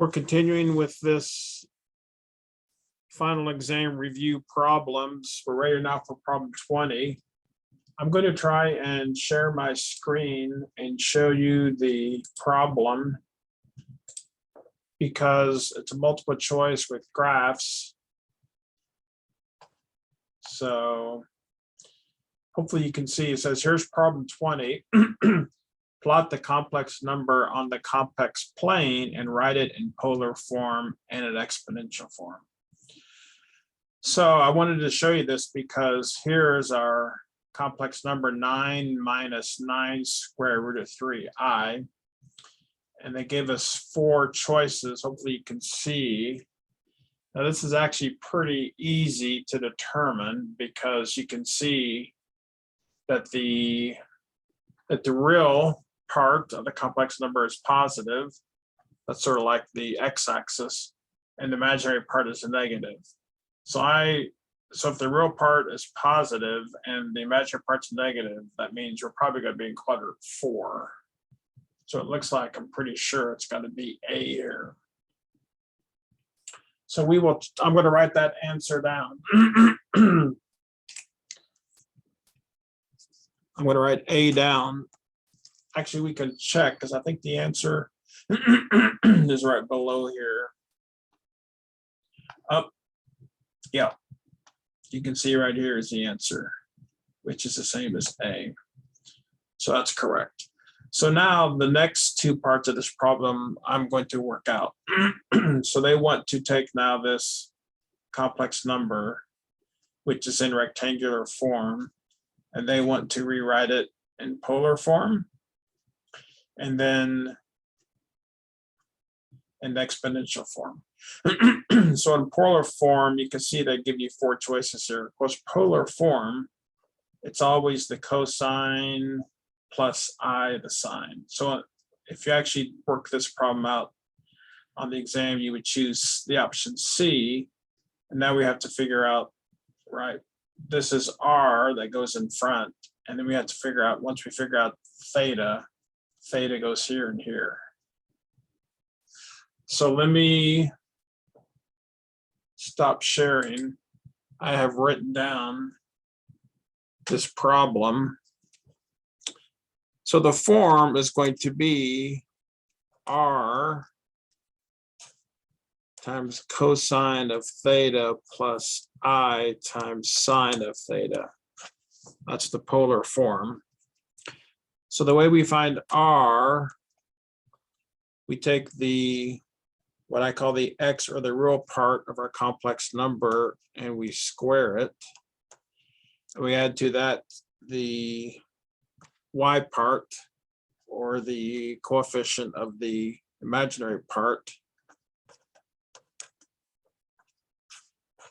We're continuing with this final exam review problems. We're ready now for problem 20. I'm going to try and share my screen and show you the problem because it's a multiple choice with graphs. So hopefully you can see it says here's problem 20. Plot the complex number on the complex plane and write it in polar form and in exponential form. So I wanted to show you this because here's our complex number 9 minus 9 square root of 3i. And they gave us 4 choices. Hopefully you can see. Now this is actually pretty easy to determine because you can see that the real part of the complex number is positive. That's sort of like the x-axis, and the imaginary part is a negative. So if the real part is positive and the imaginary part's negative, that means you're probably going to be in quadrant 4. So it looks like I'm pretty sure it's going to be A here. So I'm going to write that answer down. I'm going to write A down. Actually, we can check because I think the answer is right below here. Up. Yeah. You can see right here is the answer, which is the same as A. So that's correct. So now the next 2 parts of this problem I'm going to work out. So they want to take now this complex number, which is in rectangular form, and they want to rewrite it in polar form, and then in exponential form. So in polar form, you can see they give you 4 choices here. Of course, polar form, it's always the cosine plus I the sine. So if you actually work this problem out on the exam, you would choose the option C. And now we have to figure out, right, this is R that goes in front. And then we have to figure out, once we figure out theta, theta goes here and here. So let me stop sharing. I have written down this problem. So the form is going to be R times cosine of theta plus I times sine of theta. That's the polar form. So the way we find R, we take what I call the x, or the real part of our complex number, and we square it. And we add to that the y part, or the coefficient of the imaginary part,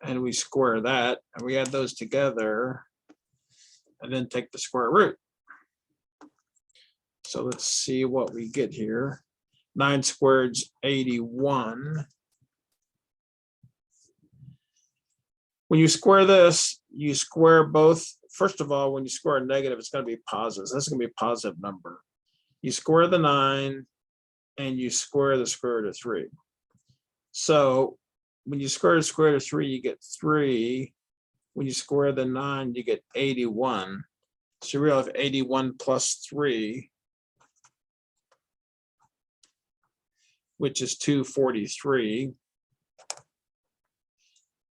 and we square that, and we add those together, and then take the square root. So let's see what we get here. 9 squared is 81. When you square this, you square both. First of all, when you square a negative, it's going to be positive. So this is going to be a positive number. You square the 9 and you square the square root of 3. So when you square the square root of 3, you get 3. When you square the 9, you get 81. So you realize 81 plus 3, which is 243.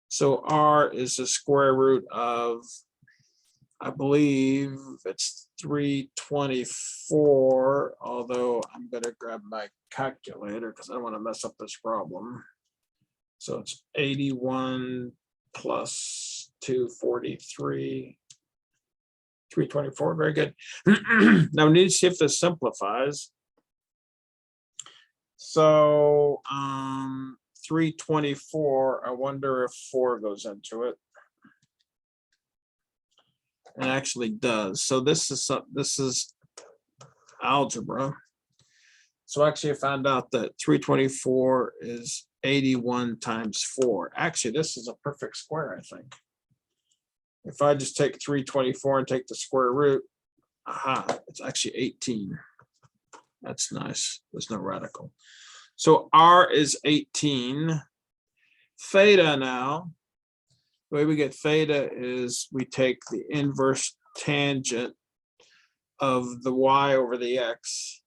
So R is the square root of, I believe it's 324, although I'm going to grab my calculator because I don't want to mess up this problem. So it's 81 plus 243, 324, very good. Now we need to see if this simplifies. So 324, I wonder if 4 goes into it. It actually does. So this is algebra. So actually I found out that 324 is 81 times 4. Actually, this is a perfect square, I think. If I just take 324 and take the square root, aha, it's actually 18. That's nice. There's no radical. So R is 18. Theta now, the way we get theta is we take the inverse tangent of the y over the x,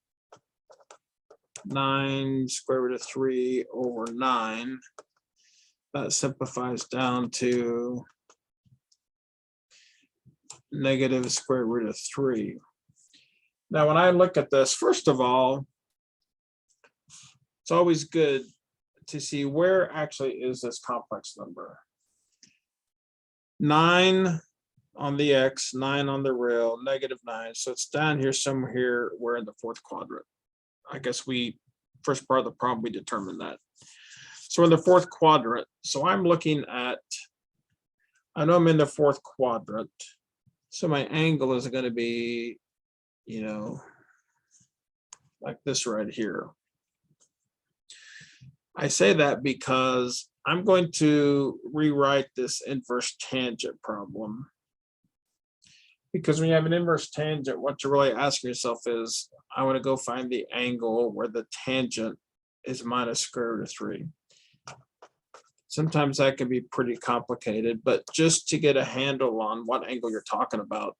9 square root of 3 over 9. That simplifies down to negative square root of 3. Now, when I look at this, first of all, it's always good to see where actually is this complex number. 9 on the x, 9 on the real, -9. So it's down here somewhere here. We're in the fourth quadrant. I guess first part of the problem, we determined that. So in the fourth quadrant, so I'm looking at, I know I'm in the fourth quadrant. So my angle is going to be, like this right here. I say that because I'm going to rewrite this inverse tangent problem. Because when you have an inverse tangent, what you're really asking yourself is, I want to go find the angle where the tangent is minus square root of 3. Sometimes that can be pretty complicated, but just to get a handle on what angle you're talking about,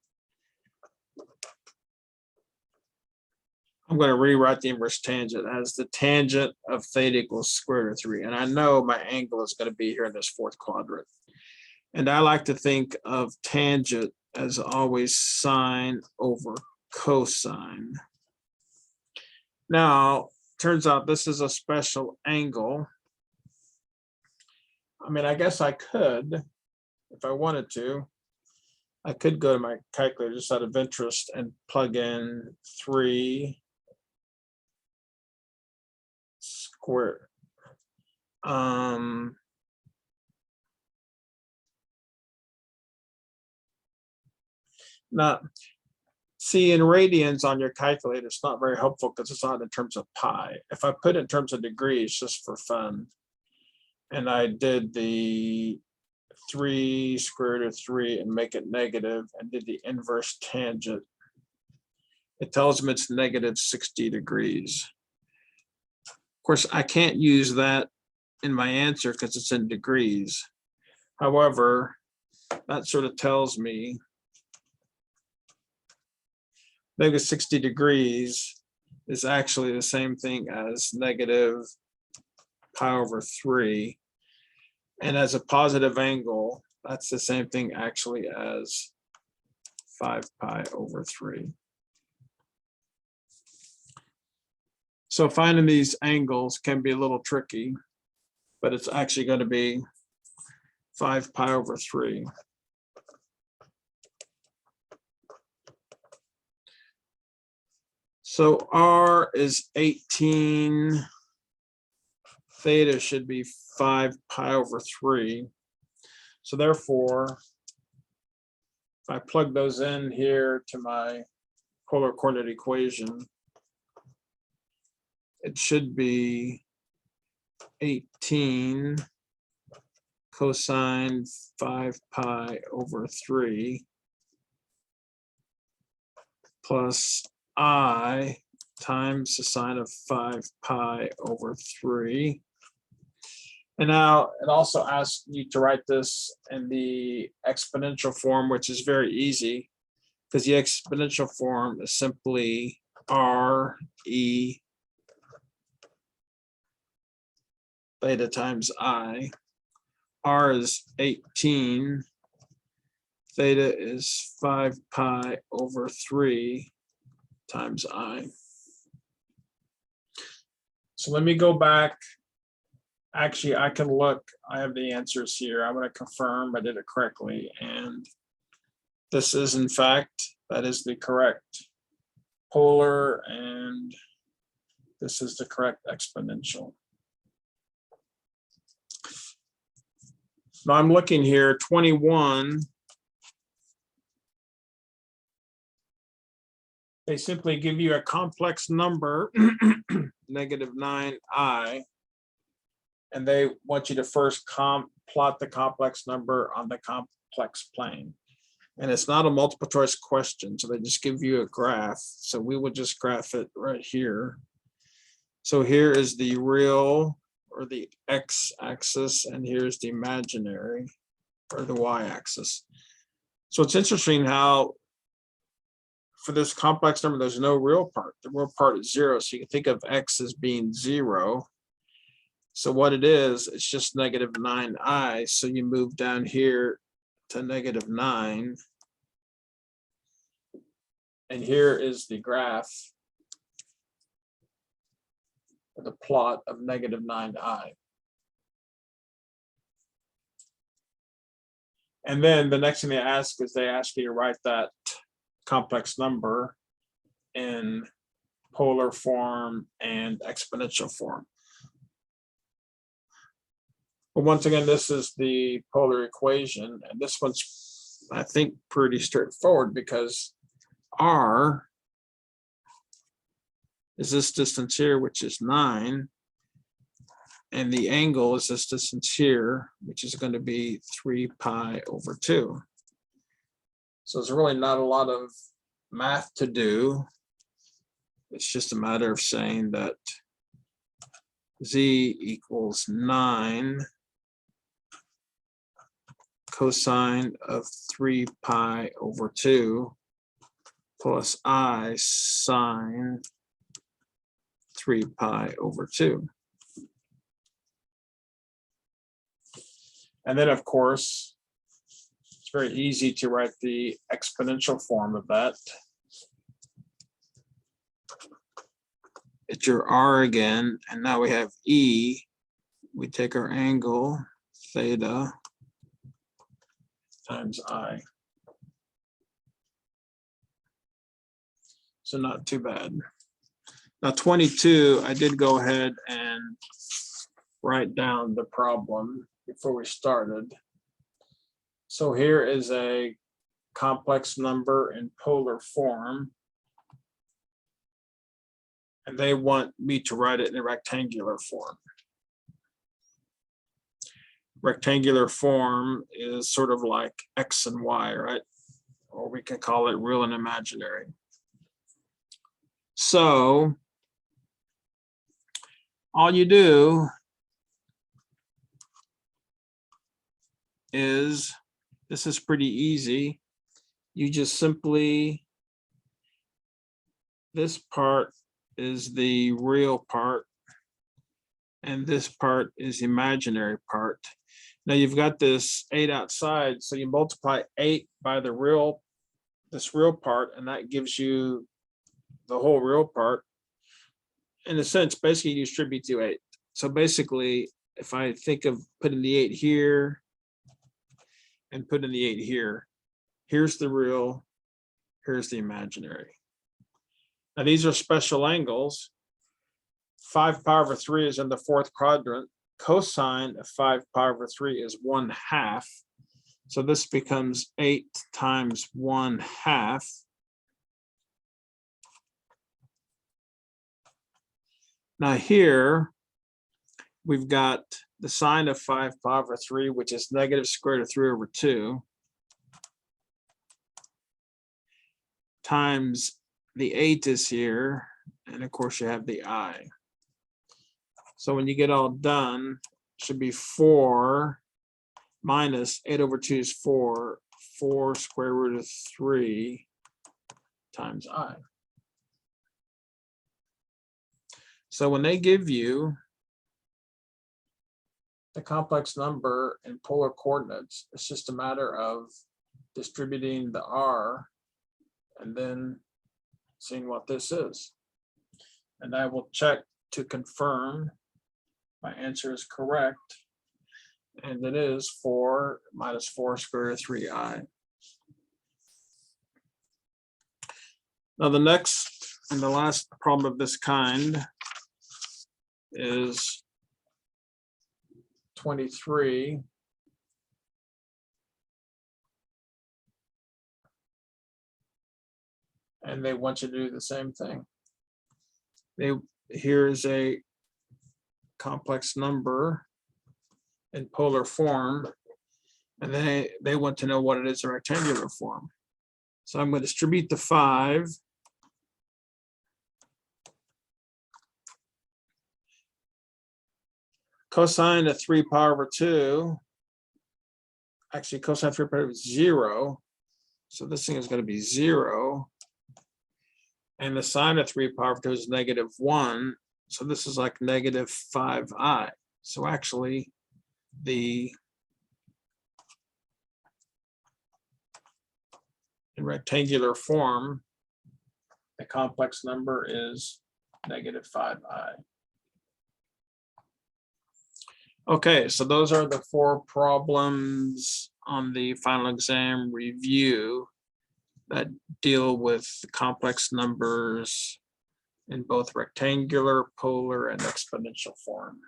I'm going to rewrite the inverse tangent as the tangent of theta equals square root of 3. And I know my angle is going to be here in this fourth quadrant. And I like to think of tangent as always sine over cosine. Now, turns out this is a special angle. I mean, I guess I could, if I wanted to, I could go to my calculator just out of interest and plug in 3 square. Now, see, in radians on your calculator, it's not very helpful because it's not in terms of pi. If I put it in terms of degrees, just for fun, and I did the 3 square root of 3 and make it negative and did the inverse tangent, it tells me it's negative 60 degrees. Of course, I can't use that in my answer because it's in degrees. However, that sort of tells me negative 60 degrees is actually the same thing as negative pi over 3. And as a positive angle, that's the same thing actually as 5 pi over 3. So finding these angles can be a little tricky, but it's actually going to be 5 pi over 3. So R is 18. Theta should be 5 pi over 3. So therefore, if I plug those in here to my polar coordinate equation, it should be 18 cosine 5 pi over 3 plus I times the sine of 5 pi over 3. And now it also asks you to write this in the exponential form, which is very easy because the exponential form is simply RE theta times I. R is 18. Theta is 5 pi over 3 times I. So let me go back. Actually, I can look. I have the answers here. I'm going to confirm I did it correctly. And this is, in fact, that is the correct polar, and this is the correct exponential. Now I'm looking here, 21. They simply give you a complex number, negative 9i, and they want you to first plot the complex number on the complex plane. And it's not a multiple choice question, so they just give you a graph. So we will just graph it right here. So here is the real, or the x-axis, and here's the imaginary, or the y-axis. So it's interesting how for this complex number, there's no real part. The real part is 0, so you can think of x as being 0. So what it is, it's just negative 9i. So you move down here to negative 9. And here is the graph, or the plot of negative 9i. And then the next thing they ask is they ask you to write that complex number in polar form and exponential form. But once again, this is the polar equation, and this one's, I think, pretty straightforward because r is this distance here, which is 9, and the angle is this distance here, which is going to be 3 pi over 2. So there's really not a lot of math to do. It's just a matter of saying that z equals 9 cosine of 3 pi over 2 plus I sine 3 pi over 2. And then, of course, it's very easy to write the exponential form of that. It's your r again, and now we have e. We take our angle, theta, times I. So not too bad. Now 22, I did go ahead and write down the problem before we started. So here is a complex number in polar form, and they want me to write it in a rectangular form. Rectangular form is sort of like x and y, right? Or we can call it real and imaginary. So all you do is, this is pretty easy. You just simply, this part is the real part, and this part is the imaginary part. Now you've got this 8 outside, so you multiply 8 by the real, this real part, and that gives you the whole real part. In a sense, basically you distribute to 8. So basically, if I think of putting the 8 here and putting the 8 here, here's the real, here's the imaginary. Now these are special angles. 5 pi over 3 is in the 4th quadrant. Cosine of 5 pi over 3 is 1/2. So this becomes 8 times 1/2. Now here, we've got the sine of 5 pi over 3, which is negative square root of 3 over 2, times the 8 is here, and of course you have the I. So when you get all done, it should be 4 minus 8 over 2 is 4, 4 square root of 3 times I. So when they give you the complex number in polar coordinates, it's just a matter of distributing the R and then seeing what this is. And I will check to confirm my answer is correct. And it is 4 minus 4 square root of 3i. Now the next and the last problem of this kind is 23. And they want you to do the same thing. Here's a complex number in polar form, and they want to know what it is in rectangular form. So I'm going to distribute the 5. Cosine of 3 pi over 2. Actually, cosine 3 pi over 0. So this thing is going to be 0. And the sine of 3 pi over 2 is -1. So this is like -5i. So actually, in rectangular form, the complex number is -5i. Okay, so those are the 4 problems on the final exam review that deal with complex numbers in both rectangular, polar, and exponential form.